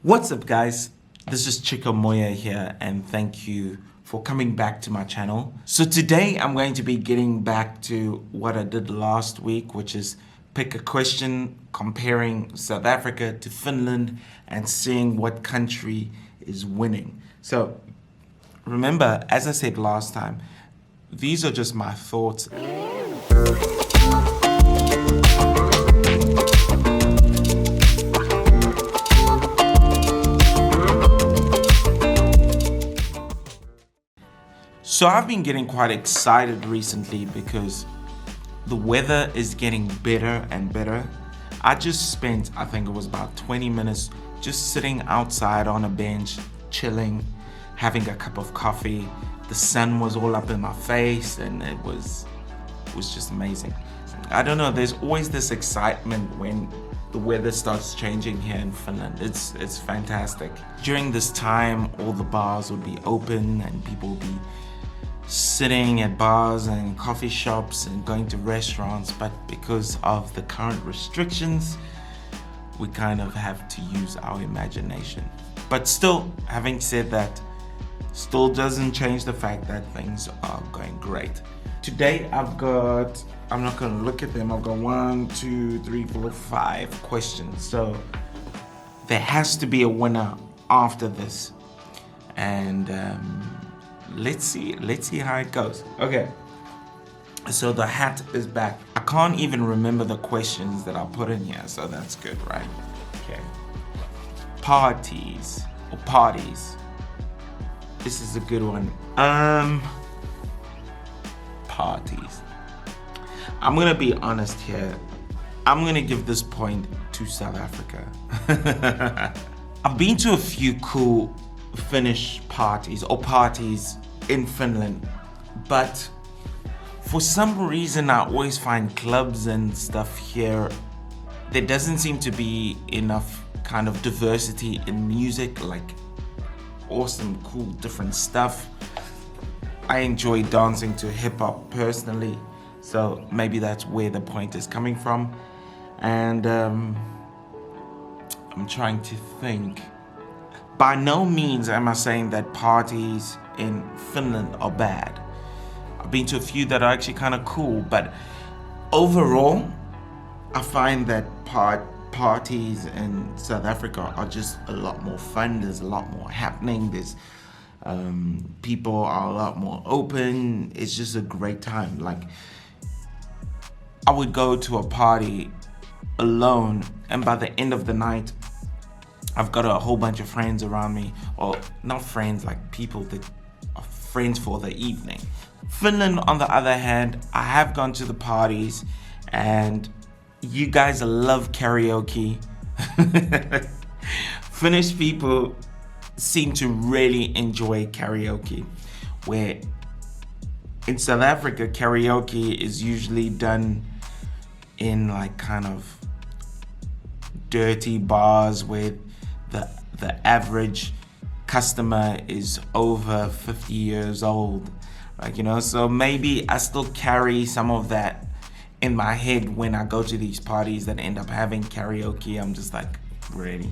What's up, guys? This is Chico Moya here, and thank you for coming back to my channel. So today I'm going to be getting back to what I did last week, which is pick a question comparing South Africa to Finland and seeing what country is winning. So remember, as I said last time, these are just my thoughts. So I've been getting quite excited recently because the weather is getting better and better. I just spent, I think it was about 20 minutes just sitting outside on a bench, chilling, having a cup of coffee. The sun was all up in my face and it was just amazing. I don't know, there's always this excitement when the weather starts changing here in Finland. It's fantastic. During this time, all the bars would be open and people would be sitting at bars and coffee shops and going to restaurants, but because of the current restrictions, we kind of have to use our imagination. But still, having said that, still doesn't change the fact that things are going great. Today I've got, I'm not gonna look at them, I've got 1, 2, 3, 4, 5 questions. So there has to be a winner after this. And let's see how it goes. Okay, so the hat is back. I can't even remember the questions that I put in here, so that's good, right? Okay. Parties or parties. This is a good one. Parties. I'm gonna be honest here. I'm gonna give this point to South Africa. I've been to a few cool Finnish parties or parties in Finland, but for some reason I always find clubs and stuff here, there doesn't seem to be enough kind of diversity in music, like awesome, cool, different stuff. I enjoy dancing to hip hop personally, so maybe that's where the point is coming from. And I'm trying to think. By no means am I saying that parties in Finland are bad. I've been to a few that are actually kind of cool, but overall, I find that parties in South Africa are just a lot more fun. There's a lot more happening. There's people are a lot more open. It's just a great time. Like, I would go to a party alone, and by the end of the night, I've got a whole bunch of friends around me, or not friends, like people that are friends for the evening. Finland, on the other hand, I have gone to the parties and you guys love karaoke. Finnish people seem to really enjoy karaoke, where in South Africa, karaoke is usually done in like kind of dirty bars where the average customer is over 50 years old, like, you know, so maybe I still carry some of that in my head when I go to these parties that end up having karaoke. I'm just like, really?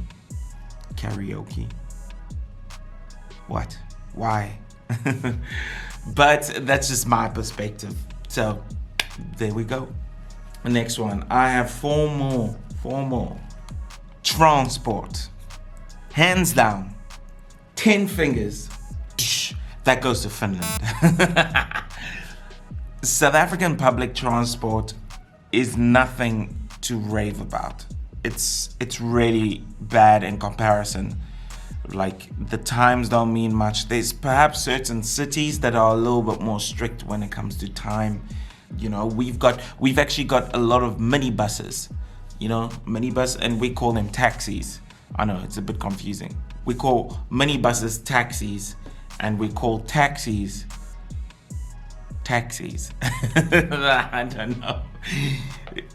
Karaoke? What? Why? But that's just my perspective. So there we go. The next one, I have four more. Transport. Hands down, 10 fingers, that goes to Finland. South African public transport is nothing to rave about. It's really bad in comparison. Like, the times don't mean much. There's perhaps certain cities that are a little bit more strict when it comes to time. You know, we've actually got a lot of minibuses, you know, minibus, and we call them taxis. I know, it's a bit confusing. We call minibuses taxis, and we call taxis. I don't know.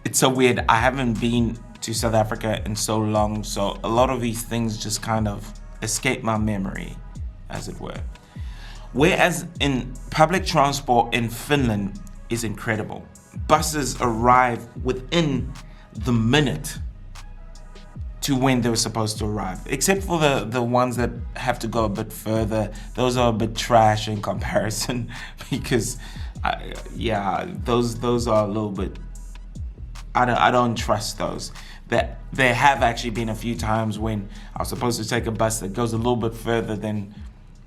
It's so weird. I haven't been to South Africa in so long, so a lot of these things just kind of escape my memory, as it were. Whereas in public transport in Finland is incredible. Buses arrive within the minute to when they were supposed to arrive, except for the ones that have to go a bit further. Those are a bit trash in comparison because yeah, those are a little bit, I don't trust those. That there have actually been a few times when I was supposed to take a bus that goes a little bit further than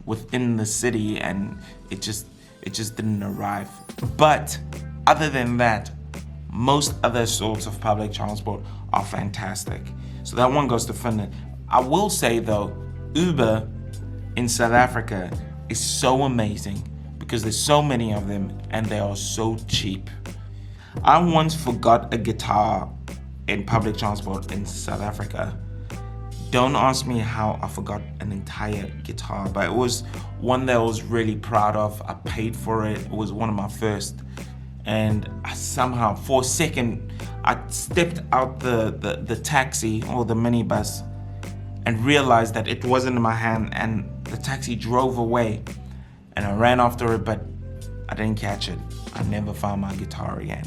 within the city, and it just didn't arrive. But other than that, most other sorts of public transport are fantastic. So that one goes to Finland. I will say though, Uber in South Africa is so amazing because there's so many of them and they are so cheap. I once forgot a guitar in public transport in South Africa. Don't ask me how I forgot an entire guitar, but it was one that I was really proud of. I paid for it. It was one of my first. And I somehow, for a second, I stepped out the taxi or the minibus and realized that it wasn't in my hand, and the taxi drove away. And I ran after it, but I didn't catch it. I never found my guitar again.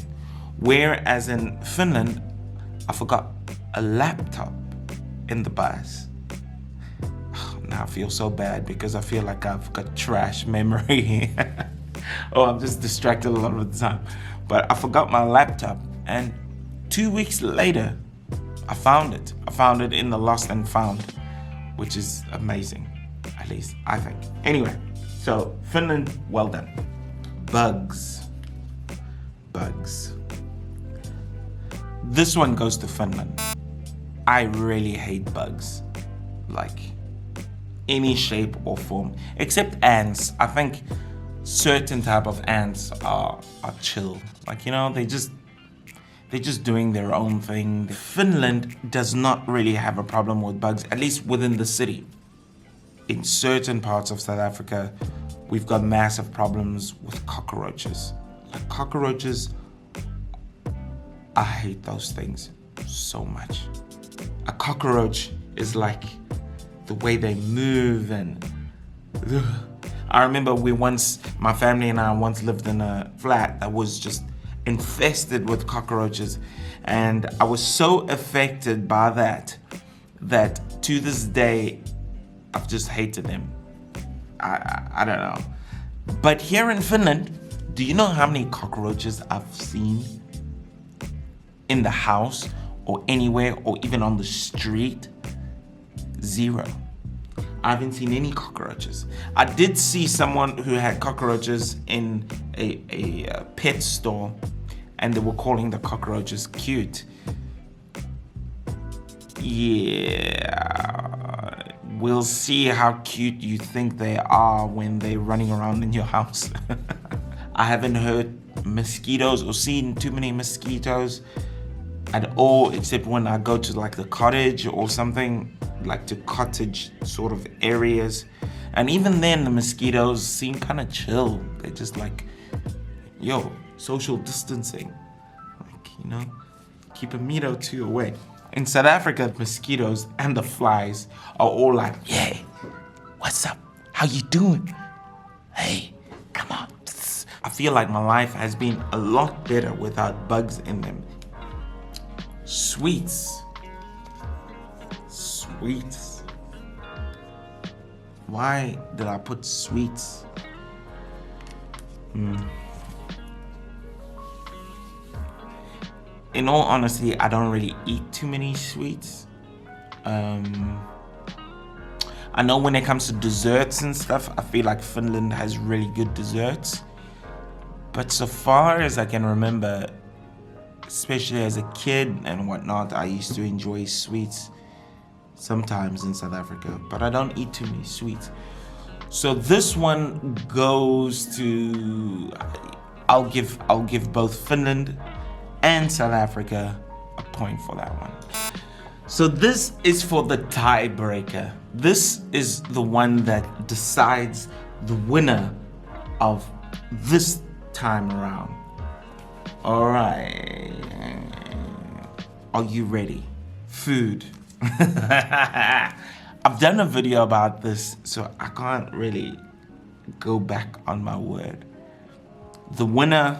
Whereas in Finland, I forgot a laptop in the bus. Now I feel so bad because I feel like I've got trash memory. Oh, I'm just distracted a lot of the time. But I forgot my laptop, and 2 weeks later, I found it. I found it in the lost and found, which is amazing, at least I think. Anyway, so Finland, well done. Bugs. This one goes to Finland. I really hate bugs, like any shape or form, except ants. I think certain type of ants are chill. Like, you know, they're just doing their own thing. Finland does not really have a problem with bugs, at least within the city. In certain parts of South Africa, we've got massive problems with cockroaches. Like cockroaches, I hate those things so much. A cockroach is like the way they move, and I remember my family and I once lived in a flat that was just infested with cockroaches, and I was so affected by that to this day I've just hated them. I don't know. But here in Finland, do you know how many cockroaches I've seen in the house or anywhere or even on the street? 0. I haven't seen any cockroaches. I did see someone who had cockroaches in a pet store, and they were calling the cockroaches cute. Yeah, we'll see how cute you think they are when they're running around in your house. I haven't heard mosquitoes or seen too many mosquitoes at all, except when I go to like the cottage or something, like to cottage sort of areas. And even then the mosquitoes seem kind of chill. They're just like, yo, social distancing. Like, you know, keep a meter or two away. In South Africa, the mosquitoes and the flies are all like, yeah, what's up? How you doing? Hey, come on. Psst. I feel like my life has been a lot better without bugs in them. Sweets. Why did I put sweets? In all honesty, I don't really eat too many sweets. I know when it comes to desserts and stuff, I feel like Finland has really good desserts. But so far as I can remember, especially as a kid and whatnot, I used to enjoy sweets sometimes in South Africa, but I don't eat too many sweets. So this one goes to, I'll give both Finland and South Africa a point for that one. So this is for the tiebreaker. This is the one that decides the winner of this time around. All right, are you ready? Food. I've done a video about this, so I can't really go back on my word. The winner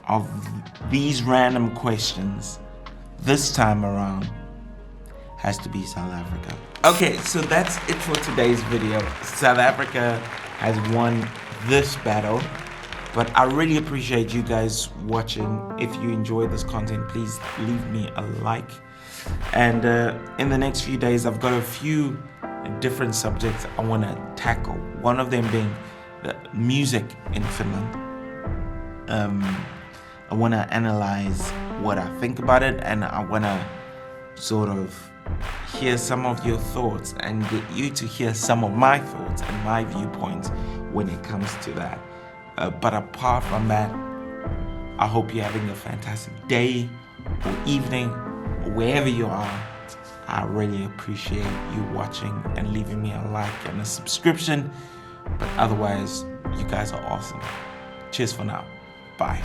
of these random questions this time around has to be South Africa. Okay, so that's it for today's video. South Africa has won this battle, but I really appreciate you guys watching. If you enjoy this content, please leave me a like. And in the next few days, I've got a few different subjects I want to tackle. One of them being the music in Finland. I want to analyze what I think about it, and I want to sort of hear some of your thoughts and get you to hear some of my thoughts and my viewpoints when it comes to that. But apart from that, I hope you're having a fantastic day or evening or wherever you are. I really appreciate you watching and leaving me a like and a subscription. But otherwise, you guys are awesome. Cheers for now. Bye.